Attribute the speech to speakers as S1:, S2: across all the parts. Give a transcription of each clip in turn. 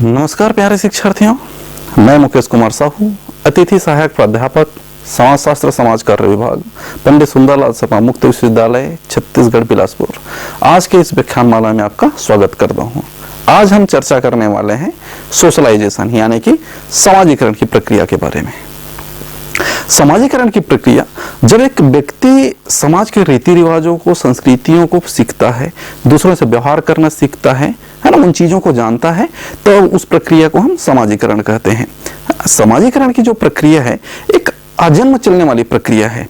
S1: नमस्कार प्यारे शिक्षार्थियों, मैं मुकेश कुमार साहू, अतिथि सहायक प्राध्यापक समाजशास्त्र समाज कार्य विभाग, पंडित सुंदरलाल सपा मुक्त विश्वविद्यालय छत्तीसगढ़ बिलासपुर। आज के इस व्याख्यानमाला में आपका स्वागत करता हूं। आज हम चर्चा करने वाले हैं सोशलाइजेशन यानी कि समाजीकरण की प्रक्रिया के बारे में। समाजीकरण की प्रक्रिया, जब एक व्यक्ति समाज के रीति रिवाजों को, संस्कृतियों को सीखता है, दूसरों से व्यवहार करना सीखता है ना, उन चीजों को जानता है, तो उस प्रक्रिया को हम समाजीकरण कहते हैं। समाजीकरण की जो प्रक्रिया है एक आजन्म चलने वाली प्रक्रिया है।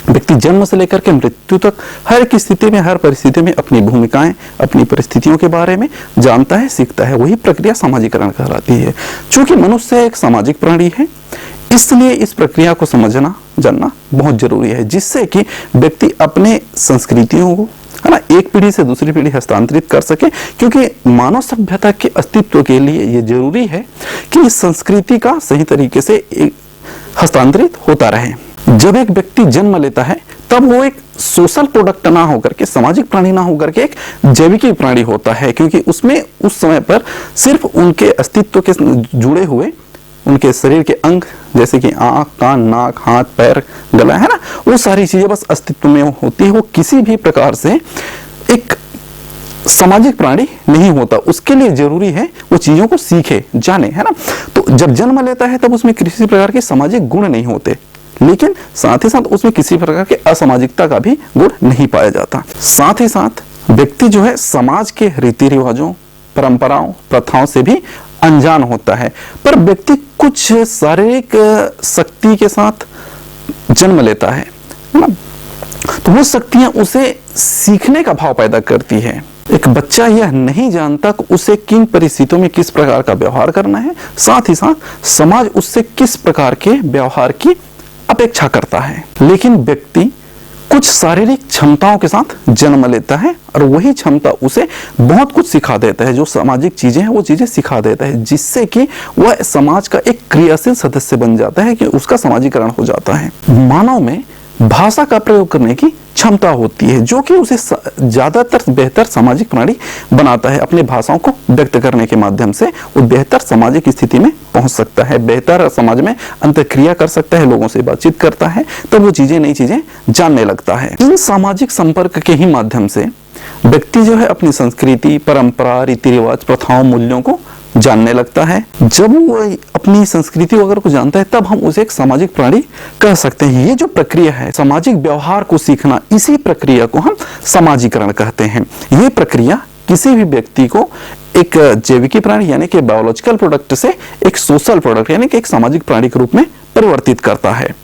S1: व्यक्ति जन्म से लेकर के मृत्यु तक हर एक स्थिति में, हर परिस्थिति में अपनी भूमिकाएं, अपनी परिस्थितियों के बारे में जानता है, सीखता है। वही प्रक्रिया समाजीकरण कहलाती है। चूंकि मनुष्य एक सामाजिक प्राणी है, इसलिए इस प्रक्रिया को समझना, जानना बहुत जरूरी है, जिससे कि व्यक्ति अपने संस्कृतियों को, है ना, एक पीढ़ी से दूसरी पीढ़ी हस्तांतरित कर सके। क्योंकि मानव सभ्यता के अस्तित्व के लिए यह जरूरी है कि इस संस्कृति का सही तरीके से हस्तांतरित होता रहे। जब एक व्यक्ति जन्म लेता है तब वो एक सोशल प्रोडक्ट ना होकर के, सामाजिक प्राणी ना होकर के एक जैविक प्राणी होता है। क्योंकि उसमें उस समय पर सिर्फ उनके अस्तित्व के जुड़े हुए उनके शरीर के अंग, जैसे कि आंख, कान, नाक, हाथ, पैर, गला, है ना, वो सारी चीजें बस अस्तित्व में होती है। वो किसी भी प्रकार से एक सामाजिक प्राणी नहीं होता। उसके लिए जरूरी है वो चीजों को सीखे, जाने, है ना। तो जब जन्म लेता है तब उसमें किसी प्रकार के सामाजिक गुण नहीं होते, लेकिन साथ ही साथ उसमें किसी प्रकार के असामाजिकता का भी गुण नहीं पाया जाता। साथ ही साथ व्यक्ति जो है समाज के रीति रिवाजों, परंपराओं, प्रथाओं से भी अनजान होता है। पर व्यक्ति कुछ शारीरिक शक्ति के साथ जन्म लेता है ना, तो वो शक्तियां उसे सीखने का भाव पैदा करती है। एक बच्चा यह नहीं जानता कि उसे किन परिस्थितियों में किस प्रकार का व्यवहार करना है, साथ ही साथ समाज उससे किस प्रकार के व्यवहार की अपेक्षा करता है। लेकिन व्यक्ति कुछ शारीरिक क्षमताओं के साथ जन्म लेता है और वही क्षमता उसे बहुत कुछ सिखा देता है। जो सामाजिक चीजें हैं वो चीजें सिखा देता है, जिससे कि वह समाज का एक क्रियाशील सदस्य बन जाता है, कि उसका समाजीकरण हो जाता है। मानव में भाषा का प्रयोग करने की क्षमता होती है, जो कि उसे ज्यादातर बेहतर सामाजिक प्राणी बनाता है। अपने भाषाओं को व्यक्त करने के माध्यम से वो बेहतर सामाजिक स्थिति में पहुंच सकता है, बेहतर समाज में अंतःक्रिया कर सकता है, लोगों से बातचीत करता है, तब वो चीजें, नई चीजें जानने लगता है। इन सामाजिक संपर्क के ही माध्यम से व्यक्ति जो है अपनी संस्कृति, परंपरा, रीति रिवाज, प्रथाओं, मूल्यों को जानने लगता है। जब वो अपनी संस्कृति वगैरह को जानता है तब हम उसे एक सामाजिक प्राणी कह सकते हैं। ये जो प्रक्रिया है सामाजिक व्यवहार को सीखना, इसी प्रक्रिया को हम समाजीकरण कहते हैं। ये प्रक्रिया किसी भी व्यक्ति को एक जैविकी प्राणी यानी कि बायोलॉजिकल प्रोडक्ट से एक सोशल प्रोडक्ट यानी कि एक सामाजिक प्राणी के रूप में परिवर्तित करता है।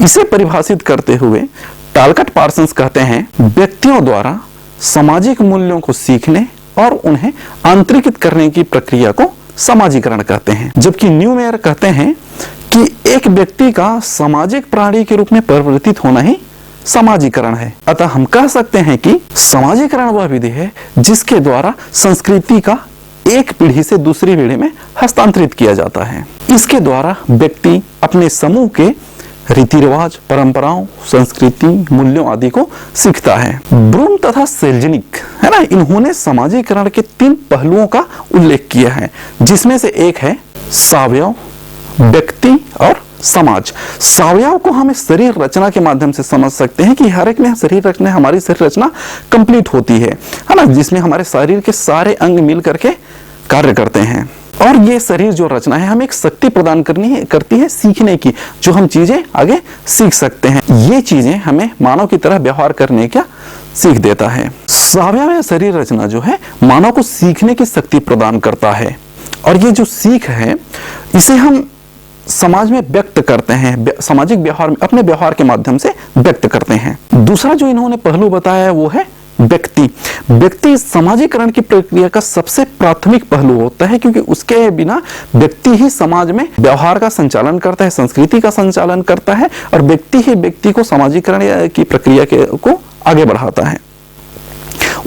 S1: इसे परिभाषित करते हुए टालकट पार्सन्स कहते हैं, व्यक्तियों द्वारा सामाजिक मूल्यों को सीखने और उन्हें आंतरिकित करने की प्रक्रिया को समाजीकरण कहते हैं। जबकि न्यूमेयर कहते हैं कि एक व्यक्ति का सामाजिक प्राणी के रूप में परिवर्तित होना ही समाजीकरण है। अतः हम कह सकते हैं कि समाजीकरण वह विधि है जिसके द्वारा संस्कृति का एक पीढ़ी से दूसरी पीढ़ी में हस्तांतरित किया जाता है। इसके द्वारा व्यक्ति अपने समूह के रीति रिवाज, परंपराओं, संस्कृति, मूल्यों आदि को सीखता है। ब्रूम तथा सेल्जनिक, है ना, इन्होंने समाजीकरण के 3 पहलुओं का उल्लेख किया है, जिसमें से एक है सावयव, व्यक्ति और समाज। सावयव को हम शरीर रचना के माध्यम से समझ सकते हैं कि हर एक में शरीर रचना, हमारी शरीर रचना कंप्लीट होती है ना, जिसमें हमारे शरीर के सारे अंग मिल करके कार्य करते हैं। और ये शरीर जो रचना है हमें एक शक्ति प्रदान करती है सीखने की, जो हम चीजें आगे सीख सकते हैं। ये चीजें हमें मानव की तरह व्यवहार करने का सीख देता है। सावयव शरीर रचना जो है मानव को सीखने की शक्ति प्रदान करता है, और ये जो सीख है इसे हम समाज में व्यक्त करते हैं, सामाजिक व्यवहार में अपने व्यवहार के माध्यम से व्यक्त करते हैं। दूसरा जो इन्होंने पहलू बताया है वो है व्यक्ति समाजीकरण की प्रक्रिया का सबसे प्राथमिक पहलू होता है, क्योंकि उसके बिना व्यक्ति ही समाज में व्यवहार का संचालन करता है, संस्कृति का संचालन करता है, और व्यक्ति ही व्यक्ति को समाजीकरण की प्रक्रिया को आगे बढ़ाता है।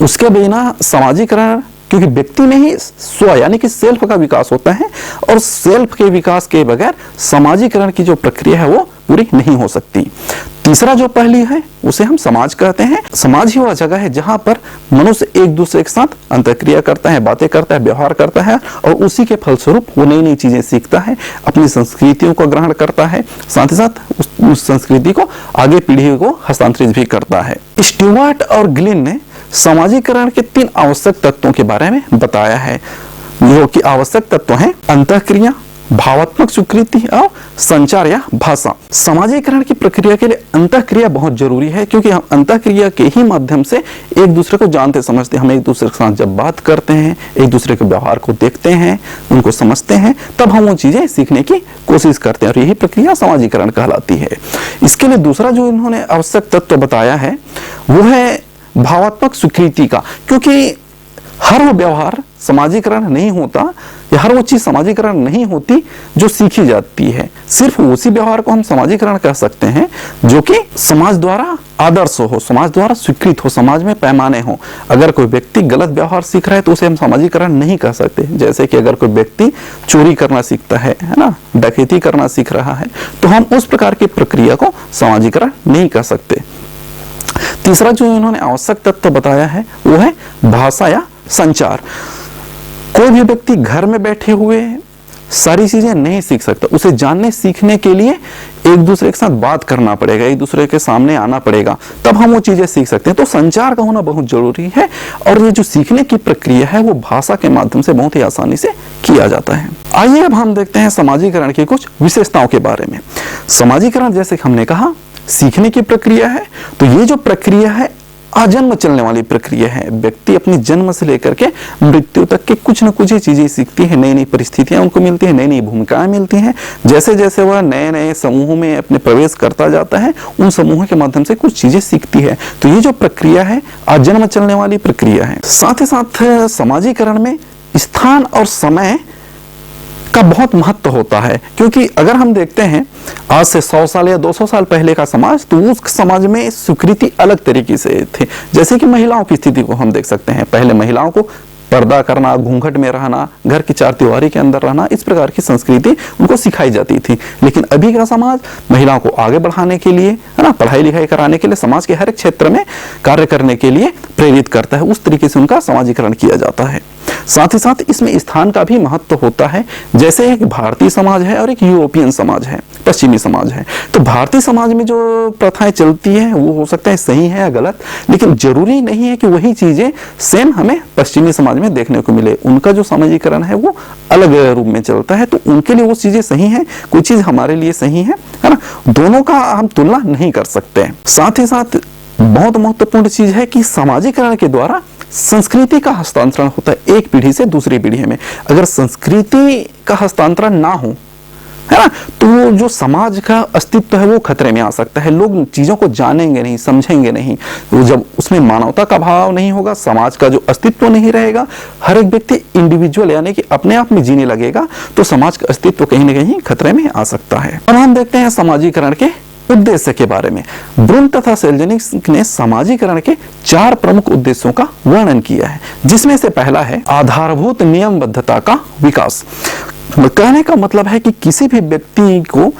S1: उसके बिना समाजीकरण, क्योंकि व्यक्ति में ही स्व यानी कि सेल्फ का विकास होता है, और सेल्फ के विकास के बगैर समाजीकरण की जो प्रक्रिया है वो पूरी नहीं हो सकती। तीसरा जो पहली है उसे हम समाज कहते हैं। समाज ही वह जगह है जहां पर मनुष्य एक दूसरे के साथ अंतःक्रिया करता है, बातें करता है, व्यवहार करता है और उसी के फलस्वरूप वो नई नई चीजें सीखता है, अपनी संस्कृतियों को ग्रहण करता है, साथ ही साथ उस संस्कृति को आगे पीढ़ी को हस्तांतरित भी करता है। स्टुअर्ट और ग्लिन ने सामाजिकरण के 3 आवश्यक तत्वों के बारे में बताया है, जो कि आवश्यक तत्व हैं अंतःक्रिया, भावात्मक स्वीकृति और संचार या भाषा। सामाजिकरण की प्रक्रिया के लिए अंतःक्रिया बहुत जरूरी है, क्योंकि हम अंतःक्रिया के ही माध्यम से एक दूसरे को जानते समझते हैं। हम एक दूसरे के साथ जब बात करते हैं, एक दूसरे के व्यवहार को देखते हैं, उनको समझते हैं, तब हम वो चीजें सीखने की कोशिश करते हैं और यही प्रक्रिया सामाजिकरण कहलाती है। इसके लिए दूसरा जो इन्होंने आवश्यक तत्व बताया है वो है भावात्मक स्वीकृति का, क्योंकि हर वो व्यवहार समाजीकरण नहीं होता या हर वो चीज समाजीकरण नहीं होती जो सीखी जाती है। सिर्फ उसी व्यवहार को हम समाजीकरण कह सकते हैं जो कि समाज द्वारा आदर्श हो, समाज द्वारा स्वीकृत हो, समाज में पैमाने हो। अगर कोई व्यक्ति गलत व्यवहार सीख रहा है तो उसे हम समाजीकरण नहीं कह सकते। जैसे कि अगर कोई व्यक्ति चोरी करना सीखता है ना, डकैती करना सीख रहा है, तो हम उस प्रकार की प्रक्रिया को समाजीकरण नहीं कह सकते। तीसरा जो इन्होंने आवश्यक तत्व बताया है वो है भाषा या संचार। कोई भी व्यक्ति घर में बैठे हुए सारी चीजें नहीं सीख सकता, उसे जानने सीखने के लिए एक दूसरे के साथ बात करना पड़ेगा, एक दूसरे के सामने आना पड़ेगा, तब हम वो चीजें सीख सकते हैं। तो संचार का होना बहुत जरूरी है और ये जो सीखने की प्रक्रिया है वो भाषा के माध्यम से बहुत ही आसानी से किया जाता है। आइए अब हम देखते हैं समाजीकरण की कुछ विशेषताओं के बारे में। समाजीकरण जैसे हमने कहा सीखने की प्रक्रिया है, तो ये जो प्रक्रिया है आजन्म चलने वाली प्रक्रिया है। व्यक्ति अपनी जन्म से लेकर के मृत्यु तक के कुछ न कुछ चीजें सीखती है, नई नई परिस्थितियां उनको मिलती है, नई नई भूमिकाएं मिलती हैं। जैसे जैसे वह नए नए समूहों में अपने प्रवेश करता जाता है, उन समूहों के माध्यम से कुछ चीजें सीखती है। तो ये जो प्रक्रिया है आजन्म चलने वाली प्रक्रिया है। साथ ही साथ समाजीकरण में स्थान और समय का बहुत महत्व होता है, क्योंकि अगर हम देखते हैं आज से 100 साल या 200 साल पहले का समाज, तो उस समाज में स्वीकृति अलग तरीके से थे। जैसे कि महिलाओं की स्थिति को हम देख सकते हैं, पहले महिलाओं को पर्दा करना, घूंघट में रहना, घर की चार दीवारी के अंदर रहना, इस प्रकार की संस्कृति उनको सिखाई जाती थी। लेकिन अभी का समाज महिलाओं को आगे बढ़ाने के लिए, है ना, पढ़ाई लिखाई कराने के लिए, समाज के हर एक क्षेत्र में कार्य करने के लिए प्रेरित करता है। उस तरीके से उनका समाजीकरण किया जाता है। साथ ही साथ इसमें स्थान का भी महत्व होता है। जैसे एक भारतीय समाज है और एक यूरोपियन समाज है, पश्चिमी समाज है। तो भारतीय समाज में जो प्रथाएं चलती है वो हो सकता है सही है या गलत, लेकिन जरूरी नहीं है कि वही चीजें सेम हमें पश्चिमी समाज में देखने को मिले। उनका जो समाजीकरण है वो अलग रूप में चलता है, तो उनके लिए वो चीजें सही है, कोई चीज हमारे लिए सही है ना। दोनों का हम तुलना नहीं कर सकते। साथ ही साथ बहुत महत्वपूर्ण चीज है कि समाजीकरण के द्वारा संस्कृति का हस्तांतरण होता है एक पीढ़ी से दूसरी पीढ़ी में। अगर संस्कृति का हस्तांतरण ना हो, है ना, तो जो समाज का अस्तित्व है वो खतरे में आ सकता है। लोग चीजों को जानेंगे नहीं, समझेंगे नहीं। तो जब उसमें मानवता का भाव नहीं होगा, समाज का जो अस्तित्व नहीं रहेगा, हर एक व्यक्ति इंडिविजुअल यानी कि अपने आप में जीने लगेगा, तो समाज का अस्तित्व कहीं ना कहीं खतरे में आ सकता है। अब हम देखते हैं समाजीकरण के उद्देश्य के बारे में। ब्रून तथा सेल्जनिक ने समाजीकरण के 4 प्रमुख उद्देश्यों का वर्णन किया है, जिसमें से पहला है आधारभूत नियमबद्धता का विकास। कहने का मतलब है कि किसी भी व्यक्ति को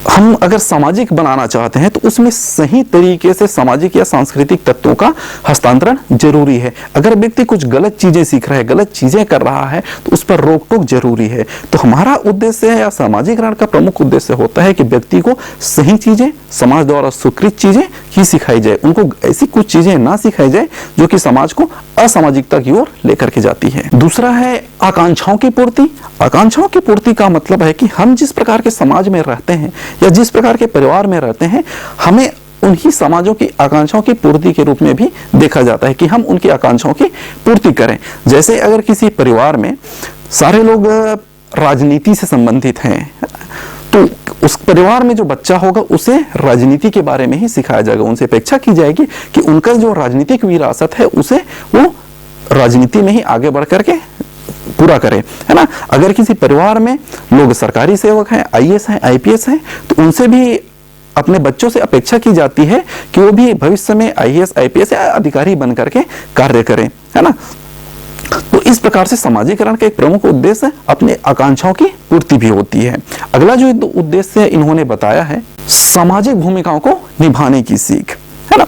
S1: हम अगर सामाजिक बनाना चाहते हैं तो उसमें सही तरीके से सामाजिक या सांस्कृतिक तत्वों का हस्तांतरण जरूरी है। अगर व्यक्ति कुछ गलत चीजें सीख रहा है, गलत चीजें कर रहा है, तो उस पर रोक टोक जरूरी है। तो हमारा उद्देश्य या सामाजिकरण का प्रमुख उद्देश्य होता है कि व्यक्ति को सही चीजें, समाज द्वारा स्वीकृत चीजें ही सिखाई जाए, उनको ऐसी कुछ चीजें ना सिखाई जाए जो कि समाज को असामाजिकता की ओर लेकर के जाती है। दूसरा है आकांक्षाओं की पूर्ति। आकांक्षाओं की पूर्ति का मतलब है कि हम जिस प्रकार के समाज में रहते हैं या जिस प्रकार के परिवार में रहते हैं, हमें उन्हीं समाजों की आकांक्षाओं की पूर्ति के रूप में भी देखा जाता है कि हम उनकी आकांक्षाओं की पूर्ति करें। जैसे अगर किसी परिवार में सारे लोग राजनीति से संबंधित हैं, तो उस परिवार में जो बच्चा होगा उसे राजनीति के बारे में ही सिखाया जाएगा। उनसे अपेक्षा की जाएगी कि उनका जो राजनीतिक विरासत है उसे वो राजनीति में ही आगे बढ़ करके पूरा करे, है ना। अगर किसी परिवार में लोग सरकारी सेवक हैं, आईएएस हैं, आईपीएस हैं, तो उनसे भी अपने बच्चों से अपेक्षा की जाती है कि वो भी भविष्य में आईएएस, आईपीएस या अधिकारी बन करके कार्य करें, है ना। तो इस प्रकार से समाजीकरण का एक प्रमुख उद्देश्य अपने आकांक्षाओं की पूर्ति भी होती है। अगला जो उद्देश्य इन्होंने बताया है, सामाजिक भूमिकाओं को निभाने की सीख, है ना।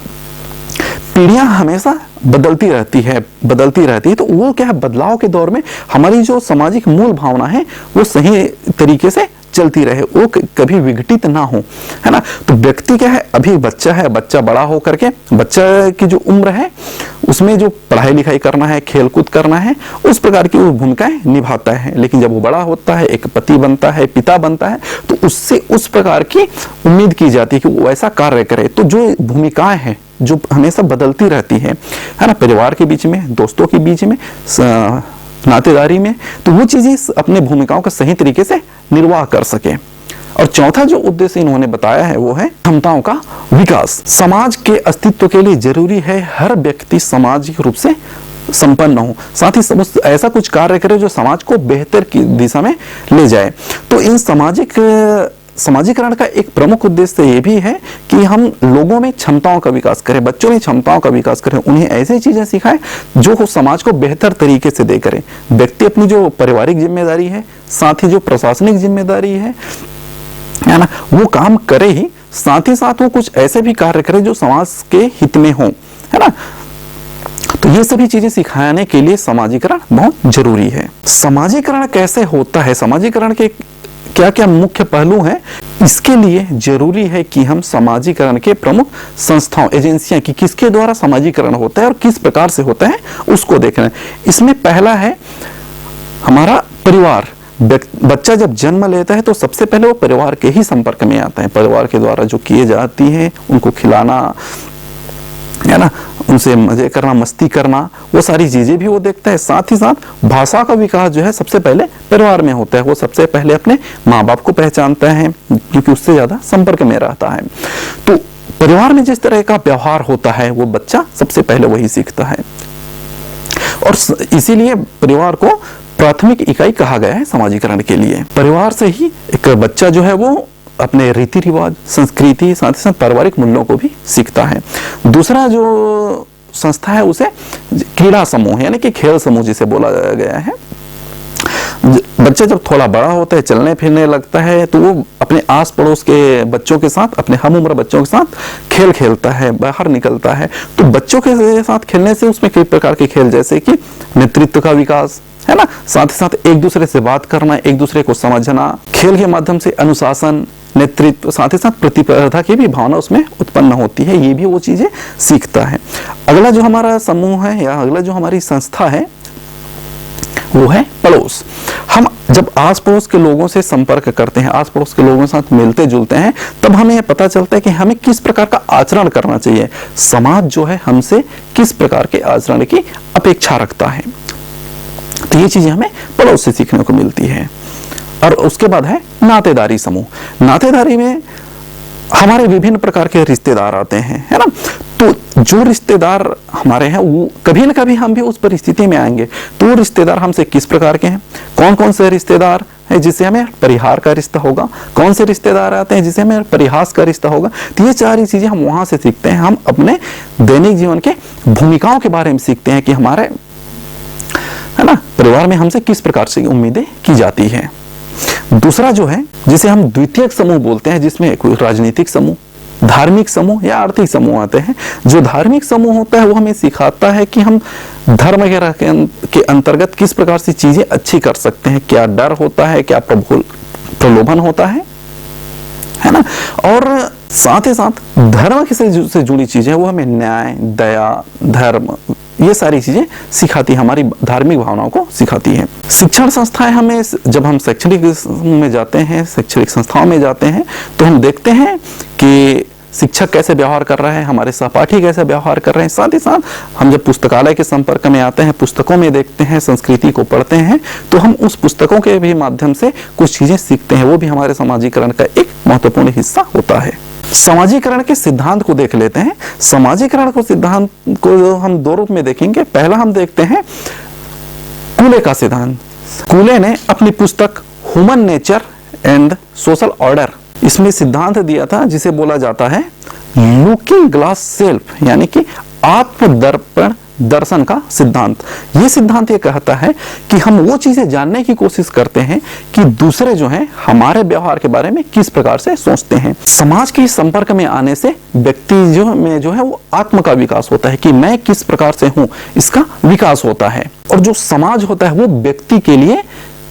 S1: पीढ़ियां हमेशा बदलती रहती है, तो वो क्या है, बदलाव के दौर में हमारी जो सामाजिक मूल भावना है वो सही तरीके से चलती रहे, वो कभी विघटित ना हो, है ना। तो व्यक्ति क्या है, अभी बच्चा है, बच्चा बड़ा हो करके, बच्चा की जो उम्र है उसमें जो पढ़ाई लिखाई करना है, खेलकूद करना है, उस प्रकार की वो भूमिकाएं निभाता है। लेकिन जब वो बड़ा होता है, एक पति बनता है, पिता बनता है, तो उससे उस प्रकार की उम्मीद की जाती है कि वो ऐसा कार्य करे। तो जो भूमिकाएं हैं जो हमेशा बदलती रहती है ना, परिवार के बीच में, दोस्तों के बीच में, नातेदारी में, तो वो चीजें अपने भूमिकाओं का सही तरीके से निर्वाह कर सके। और चौथा जो उद्देश्य इन्होंने बताया है वो है क्षमताओं का विकास। समाज के अस्तित्व के लिए जरूरी है हर व्यक्ति सामाजिक रूप से संपन्न हो, साथ ही ऐसा कुछ कार्य करे जो समाज को बेहतर की दिशा में ले जाए। तो इन समाजीकरण का एक प्रमुख उद्देश्य ये भी है कि हम लोगों में क्षमताओं का विकास करें, बच्चों में क्षमताओं का विकास करें, उन्हें ऐसी चीजें सिखाएं जो समाज को बेहतर तरीके से दे करें। व्यक्ति अपनी जो पारिवारिक जिम्मेदारी है, साथ ही जो प्रशासनिक जिम्मेदारी है ना, वो काम करे ही, साथ वो कुछ ऐसे भी कार्य करे जो समाज के हित में हो, है ना। तो ये सभी चीजें सिखाने के लिए समाजीकरण बहुत जरूरी है। समाजीकरण कैसे होता है, समाजीकरण के क्या क्या मुख्य पहलू हैं, इसके लिए जरूरी है कि हम समाजीकरण के प्रमुख संस्थाओं, एजेंसियां की किसके द्वारा समाजीकरण होता है और किस प्रकार से होता है उसको देखना है। इसमें पहला है हमारा परिवार। बच्चा जब जन्म लेता है तो सबसे पहले वो परिवार के ही संपर्क में आता है। परिवार के द्वारा जो किए जाती है, उनको खिलाना, है ना, उनसे मजे करना, मस्ती करना, वो सारी चीजें भी वो देखता है। साथ ही साथ भाषा का विकास जो है सबसे पहले परिवार में होता है। वो सबसे पहले अपने माँ बाप को पहचानता है क्योंकि उससे ज्यादा संपर्क में रहता है। तो परिवार में जिस तरह का व्यवहार होता है वो बच्चा सबसे पहले वही सीखता है, और इसीलिए परिवार को प्राथमिक इकाई कहा गया है समाजीकरण के लिए। परिवार से ही एक बच्चा जो है वो अपने रीति रिवाज, संस्कृति, साथ ही साथ पारिवारिक मूल्यों को भी सीखता है। दूसरा जो संस्था है उसे क्रीड़ा समूह यानी कि खेल समूह जिसे बोला गया है। बच्चा जब थोड़ा बड़ा होता है, चलने फिरने लगता है, तो वो अपने आस पड़ोस के बच्चों के साथ, अपने हम उम्र बच्चों के साथ खेल खेलता है, बाहर निकलता है। तो बच्चों के साथ खेलने से उसमें कई प्रकार के खेल, जैसे कि नेतृत्व का विकास, है ना, साथ ही साथ एक दूसरे से बात करना, एक दूसरे को समझना, खेल के माध्यम से अनुशासन, नेतृत्व, साथ ही साथ प्रतिस्पर्धा की भी भावना उसमें उत्पन्न होती है। ये भी वो चीजें सीखता है। अगला जो हमारा समूह है या अगला जो हमारी संस्था है वो है पड़ोस। हम जब आस पड़ोस के लोगों से संपर्क करते हैं, आस पड़ोस के लोगों के साथ मिलते जुलते हैं, तब हमें यह पता चलता है कि हमें किस प्रकार का आचरण करना चाहिए। समाज जो है हमसे किस प्रकार के आचरण की अपेक्षा रखता है। तो ये चीजें हमें पड़ोस से सीखने को मिलती है। और उसके बाद है नातेदारी समूह। नातेदारी में हमारे विभिन्न प्रकार के रिश्तेदार आते हैं, है ना। तो जो रिश्तेदार हमारे हैं वो कभी ना कभी हम भी उस परिस्थिति में आएंगे। तो रिश्तेदार हमसे किस प्रकार के हैं, कौन कौन से रिश्तेदार है जिससे हमें परिहार का रिश्ता होगा, कौन से रिश्तेदार आते हैं जिससे हमें परिहास का रिश्ता होगा। तो ये सारी चीजें हम वहां से सीखते हैं। हम अपने दैनिक जीवन के भूमिकाओं के बारे में सीखते हैं कि हमारे, है ना, परिवार में हमसे किस प्रकार से उम्मीदें की जाती है। दूसरा जो है जिसे हम द्वितीयक समूह बोलते हैं, जिसमें कोई राजनीतिक समूह, धार्मिक समूह या आर्थिक समूह आते हैं। जो धार्मिक समूह होता है वो हमें सिखाता है कि हम धर्म के अंतर्गत किस प्रकार से चीजें अच्छी कर सकते हैं, क्या डर होता है, क्या प्रलोभन होता है ना। और साथ ही साथ धर्म से जुड़ी चीजें वो हमें न्याय, दया, धर्म, ये सारी चीजें सिखाती है, हमारी धार्मिक भावनाओं को सिखाती है। शिक्षण संस्थाएं हमें, जब हम शैक्षणिक में जाते हैं, शैक्षणिक संस्थाओं में जाते हैं, तो हम देखते हैं कि शिक्षक कैसे व्यवहार कर रहे हैं, हमारे सहपाठी कैसे व्यवहार कर रहे हैं। साथ ही साथ हम जब पुस्तकालय के संपर्क में आते हैं, पुस्तकों में देखते हैं, संस्कृति को पढ़ते हैं, तो हम उस पुस्तकों के भी माध्यम से कुछ चीजें सीखते हैं। वो भी हमारे समाजीकरण का एक महत्वपूर्ण हिस्सा होता है। समाजीकरण के सिद्धांत को देख लेते हैं। समाजीकरण को सिद्धांत को हम दो रूप में देखेंगे। पहला हम देखते हैं कूले का सिद्धांत। कूले ने अपनी पुस्तक human nature and social order, इसमें सिद्धांत दिया था जिसे बोला जाता है लुकिंग ग्लास सेल्फ, यानी कि आत्मदर्पण दर्शन का सिद्धांत। ये सिद्धांत ये कहता है कि हम वो चीजें जानने की कोशिश करते हैं कि दूसरे जो हैं हमारे व्यवहार के बारे में किस प्रकार से सोचते हैं। समाज के संपर्क में आने से व्यक्ति जो है वो आत्म का विकास होता है कि मैं किस प्रकार से हूं, इसका विकास होता है। और जो समाज होता है वो व्यक्ति के लिए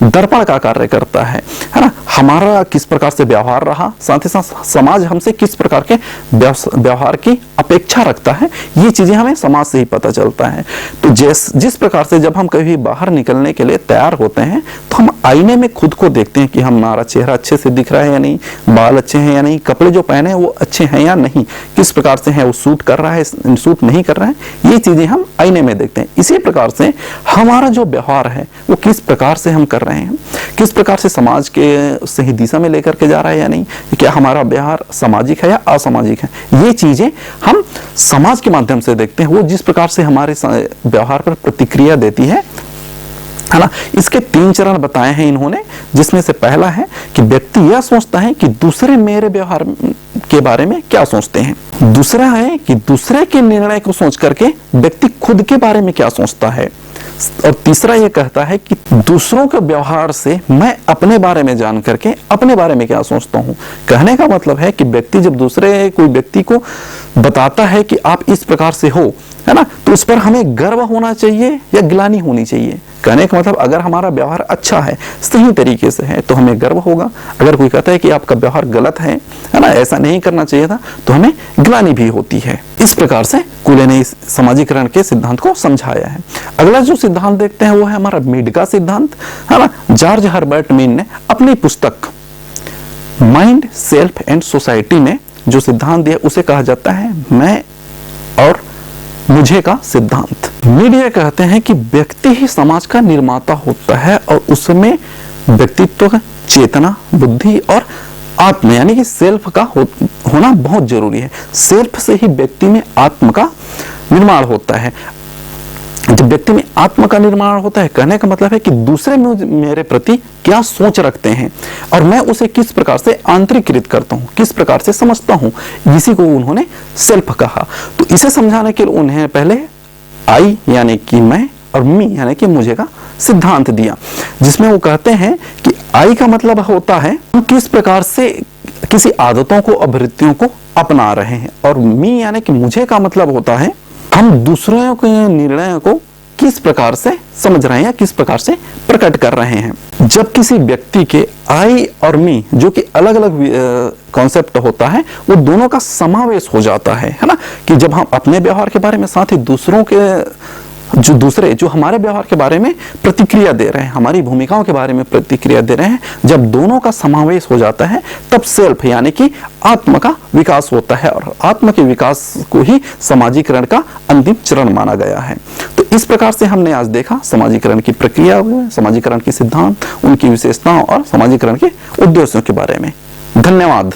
S1: दर्पण का कार्य करता है ना। हमारा किस प्रकार से व्यवहार रहा, साथ ही साथ समाज हमसे किस प्रकार के व्यवहार की अपेक्षा रखता है, ये चीजें हमें समाज से ही पता चलता है। तो जिस प्रकार से जब हम कभी बाहर निकलने के लिए तैयार होते हैं तो हम आईने में खुद को देखते हैं कि हमारा चेहरा अच्छे से दिख रहा है या नहीं, बाल अच्छे हैं या नहीं, कपड़े जो पहने हैं वो अच्छे हैं या नहीं, किस प्रकार से है, वो सूट कर रहा है, सूट नहीं कर रहा है, ये चीजें हम आईने में देखते हैं। इसी प्रकार से हमारा जो व्यवहार है वो किस प्रकार से हम कर रहे हैं, किस प्रकार से समाज के सही दिशा में लेकर के जा रहा है या नहीं, क्या हमारा व्यवहार सामाजिक है या असामाजिक है, ये चीजें हम समाज के माध्यम से देखते हैं। वो जिस प्रकार से हमारे व्यवहार पर प्रतिक्रिया देती है ना। इसके 3 चरण बताए हैं इन्होंने, जिसमें से पहला है कि व्यक्ति यह सोचता है कि दूसरे मेरे व्यवहार के बारे में क्या सोचते हैं। दूसरा है कि दूसरे के निर्णय को सोच करके व्यक्ति खुद के बारे में क्या सोचता है। और तीसरा ये कहता है कि दूसरों के व्यवहार से मैं अपने बारे में जान करके अपने बारे में क्या सोचता हूं। कहने का मतलब है कि व्यक्ति जब दूसरे कोई व्यक्ति को बताता है कि आप इस प्रकार से हो, है ना, तो उस पर हमें गर्व होना चाहिए या ग्लानि होनी चाहिए। कहने का मतलब अगर हमारा व्यवहार अच्छा है, सही तरीके से है, तो हमें गर्व होगा। अगर कोई कहता है कि आपका व्यवहार गलत है ना, ऐसा नहीं करना चाहिए था, तो हमें ग्लानि भी होती है। इस प्रकार से कूले ने इस समाजीकरण के सिद्धांत को समझाया है। अगला जो सिद्धांत देखते हैं वो है हमारा मीड का सिद्धांत, है ना। जॉर्ज हर्बर्ट मीड ने अपनी पुस्तक माइंड, सेल्फ एंड सोसाइटी में जो सिद्धांत दिया उसे कहा जाता है मैं और मुझे का सिद्धांत। मीड ये कहते हैं कि व्यक्ति ही समाज का निर्माता होता है और उसमें व्यक्तित्व का चेतना, बुद्धि और आत्म यानी कि सेल्फ का होना बहुत जरूरी है। सेल्फ से ही व्यक्ति में आत्म का निर्माण होता है। जब व्यक्ति में आत्म का निर्माण होता है, कहने का मतलब है कि दूसरे मेरे प्रति क्या सोच रखते हैं और मैं उसे किस प्रकार से आंतरिकृत करता हूं, किस प्रकार से समझता हूं, इसी को उन्होंने सेल्फ कहा। तो इसे समझाने के लिए उन्हें पहले आई यानी कि मैं और मी यानी कि मुझे का सिद्धांत दिया, जिसमें वो कहते हैं कि आई का मतलब होता है हम किस प्रकार से किसी आदतों को, अभिवृत्तियों को अपना रहे हैं, और मी यानी कि मुझे का मतलब होता है हम दूसरों के निर्णयों को किस प्रकार से समझ रहे हैं या किस प्रकार से प्रकट कर रहे हैं। जब किसी व्यक्ति के आई और मी जो कि अलग अलग कॉन्सेप्ट होता है, वो दोनों का समावेश हो जाता है ना, कि जब हम अपने व्यवहार के बारे में साथ ही दूसरों के जो हमारे व्यवहार के बारे में प्रतिक्रिया दे रहे हैं, हमारी भूमिकाओं के बारे में प्रतिक्रिया दे रहे हैं, जब दोनों का समावेश हो जाता है तब सेल्फ यानी कि आत्म का विकास होता है, और आत्म के विकास को ही समाजीकरण का अंतिम चरण माना गया है। तो इस प्रकार से हमने आज देखा समाजीकरण की प्रक्रिया, समाजीकरण के सिद्धांत, उनकी विशेषताओं और समाजीकरण के उद्देश्यों के बारे में। धन्यवाद।